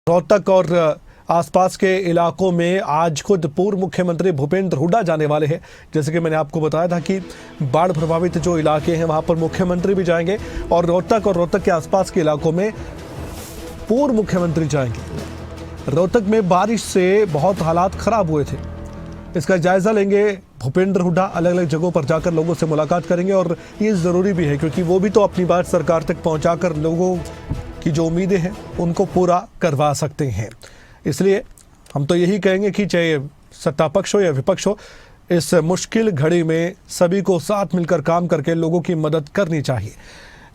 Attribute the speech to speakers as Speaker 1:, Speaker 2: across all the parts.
Speaker 1: रोहतक और आसपास के इलाकों में आज खुद पूर्व मुख्यमंत्री भूपेंद्र हुड्डा जाने वाले हैं। जैसे कि मैंने आपको बताया था कि बाढ़ प्रभावित जो इलाके हैं वहां पर मुख्यमंत्री भी जाएंगे और रोहतक के आसपास के इलाकों में पूर्व मुख्यमंत्री जाएंगे। रोहतक में बारिश से बहुत हालात खराब हुए थे, इसका जायजा लेंगे भूपेंद्र हुड्डा। अलग अलग जगहों पर जाकर लोगों से मुलाकात करेंगे और ये ज़रूरी भी है क्योंकि वो भी तो अपनी बात सरकार तक पहुंचाकर लोगों की जो उम्मीदें हैं उनको पूरा करवा सकते हैं। इसलिए हम तो यही कहेंगे कि चाहे सत्ता पक्ष हो या विपक्ष हो, इस मुश्किल घड़ी में सभी को साथ मिलकर काम करके लोगों की मदद करनी चाहिए।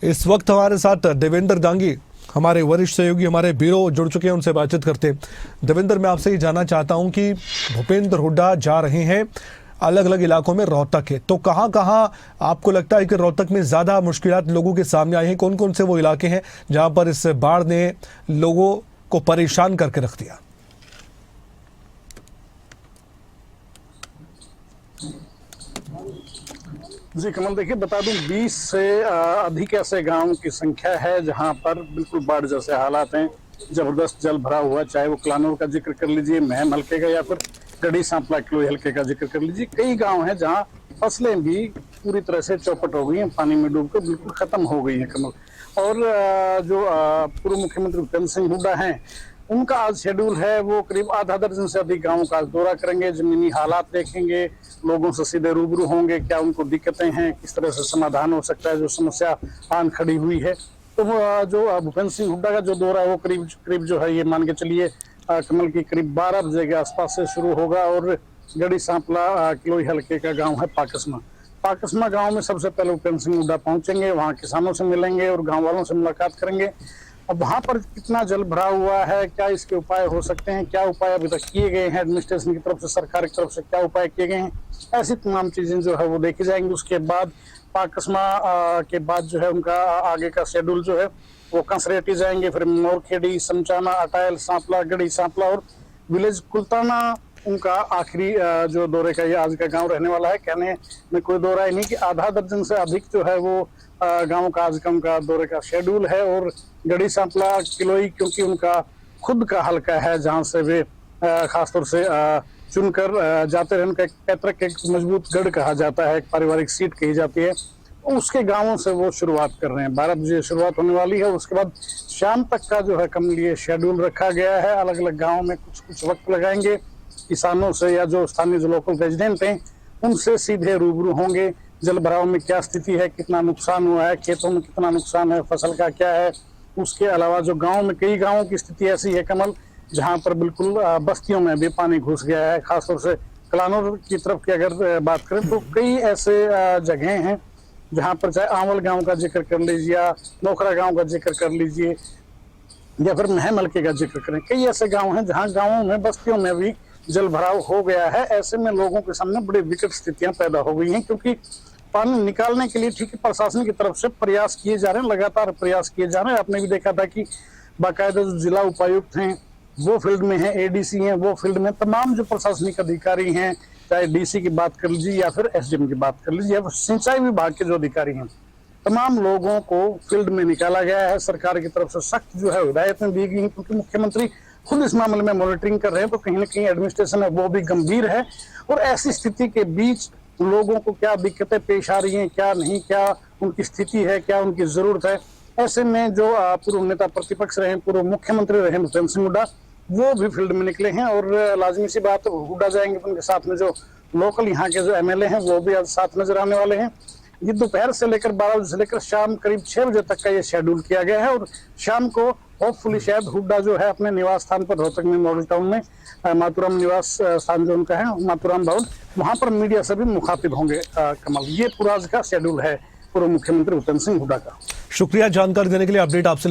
Speaker 1: इस वक्त हमारे साथ देवेंद्र दांगी, हमारे वरिष्ठ सहयोगी, हमारे ब्यूरो जुड़ चुके हैं, उनसे बातचीत करते हैं। देवेंद्र, मैं आपसे ये जानना चाहता हूं कि भूपेंद्र हुड्डा जा रहे हैं, अलग अलग इलाकों में रोहतक है, तो कहां कहां आपको लगता है कि रोहतक में ज़्यादा मुश्किलात लोगों के सामने आई हैं? कौन कौन से वो इलाके हैं जहां पर इस बाढ़ ने लोगों को परेशान करके रख दिया?
Speaker 2: जी कमल, देखिए बता दूं 20 से अधिक ऐसे गांव की संख्या है जहां पर बिल्कुल बाढ़ जैसे हालात हैं, जबरदस्त जल भरा हुआ। चाहे वो क्लानौर का जिक्र कर लीजिए, महम हल्के का, या फिर गढ़ी सांपला किलोई हल्के का जिक्र कर लीजिए। कई गांव हैं जहां फसलें भी पूरी तरह से चौपट हो गई हैं, पानी में डूबकर बिल्कुल खत्म हो गई हैं कमल। और जो पूर्व मुख्यमंत्री भूपेंद्र सिंह हुड्डा हैं, उनका आज शेड्यूल है, वो करीब आधा दर्जन से अधिक गांवों का दौरा करेंगे, जमीनी हालात देखेंगे, लोगों से सीधे रूबरू होंगे, क्या उनको दिक्कतें हैं, किस तरह से समाधान हो सकता है, जो समस्या आन खड़ी हुई है। तो जो भूपेंद्र सिंह हुड्डा का जो दौरा है वो करीब जो है, ये मान के चलिए कमल की करीब 12 बजे के आसपास से शुरू होगा। और गढ़ी सांपला किलोई हल्के का गाँव है पाकसमा गाँव में सबसे पहले भूपेंद्र सिंह हुड्डा पहुंचेंगे, वहाँ किसानों से मिलेंगे और गाँव वालों से मुलाकात करेंगे। अब वहाँ पर कितना जल भरा हुआ है, क्या इसके उपाय हो सकते हैं, क्या उपाय अभी तक किए गए हैं एडमिनिस्ट्रेशन की तरफ से, सरकार की तरफ से क्या उपाय किए गए हैं, ऐसी तमाम चीजें जो है वो देखी जाएंगी। उसके बाद पाकसमा के बाद जो है उनका आगे का शेड्यूल जो है वो कंसरेटी जाएंगे, फिर मोरखेड़ी, समचाना, अटायल, सांपला, गढ़ी सांपला और विलेज कुलताना उनका आखिरी जो दौरे का ये आज का गांव रहने वाला है। कहने में कोई दो राय नहीं कि आधा दर्जन से अधिक जो है वो गांव का आज का उनका दौरे का शेड्यूल है। और गढ़ी सांपला किलोई क्योंकि उनका खुद का हल्का है, जहां से वे खासतौर से चुनकर जाते रहे, उनका पैतृक एक मजबूत गढ़ कहा जाता है, एक पारिवारिक सीट कही जाती है, उसके गांवों से वो शुरुआत कर रहे हैं। 12 बजे शुरुआत होने वाली है, उसके बाद शाम तक का जो है कमल ये शेड्यूल रखा गया है। अलग अलग गाँव में कुछ वक्त लगाएंगे, किसानों से या जो स्थानीय जो लोकल रेजिडेंट हैं उनसे सीधे रूबरू होंगे, जल भराव में क्या स्थिति है, कितना नुकसान हुआ है, खेतों में कितना नुकसान है, फसल का क्या है। उसके अलावा जो गांव में कई गांवों की स्थिति ऐसी है कमल जहां पर बिल्कुल बस्तियों में भी पानी घुस गया है। खासतौर से क्लानौर की तरफ की अगर बात करें तो कई ऐसे जगह हैं जहां पर चाहे आंवल गांव का जिक्र कर लीजिए या नोखरा गांव का जिक्र कर लीजिए या फिर महम हल्के का जिक्र करें, कई ऐसे गाँव हैं जहाँ गाँवों में बस्तियों में भी जल भराव हो गया है। ऐसे में लोगों के सामने बड़ी विकट स्थितियां पैदा हो गई हैं, क्योंकि पानी निकालने के लिए ठीक है प्रशासन की तरफ से प्रयास किए जा रहे हैं, लगातार प्रयास किए जा रहे हैं। आपने भी देखा था कि बाकायदा जो जिला उपायुक्त हैं वो फील्ड में हैं, एडीसी हैं वो फील्ड में, तमाम जो प्रशासनिक अधिकारी हैं, चाहे डीसी की बात कर लीजिए या फिर एसडीएम की बात कर लीजिए, या सिंचाई विभाग के जो अधिकारी हैं, तमाम लोगों को फील्ड में निकाला गया है। सरकार की तरफ से सख्त जो है हिदायतें दी गई हैं, क्योंकि मुख्यमंत्री खुद इस मामले में मॉनिटरिंग कर रहे हैं, तो कहीं ना कहीं एडमिनिस्ट्रेशन है वो भी गंभीर है। और ऐसी स्थिति के बीच लोगों को क्या दिक्कतें पेश आ रही हैं, क्या नहीं, क्या उनकी स्थिति है, क्या उनकी जरूरत है, ऐसे में जो पूर्व नेता प्रतिपक्ष रहे, पूर्व मुख्यमंत्री रहे भूपेंद्र सिंह हुड्डा, वो भी फील्ड में निकले हैं। और लाजमी सी बात हुड्डा जाएंगे तो उनके साथ में जो लोकल यहाँ के जो एमएलए हैं वो भी आज साथ नजर आने वाले हैं। ये दोपहर से लेकर 12 बजे से लेकर शाम करीब 6 बजे तक का ये शेड्यूल किया गया है। और शाम को होपफुली शायद हुड्डा जो है अपने निवास स्थान पर रोहतक में मॉडल टाउन में मातूराम निवास स्थान जो उनका है, मातूराम भवन, वहां पर मीडिया से भी मुखातिब होंगे। कमल, ये पूरा आज का शेड्यूल है पूर्व मुख्यमंत्री भूपेंद्र सिंह हुड्डा का।
Speaker 1: शुक्रिया जानकारी देने के लिए। अपडेट आपसे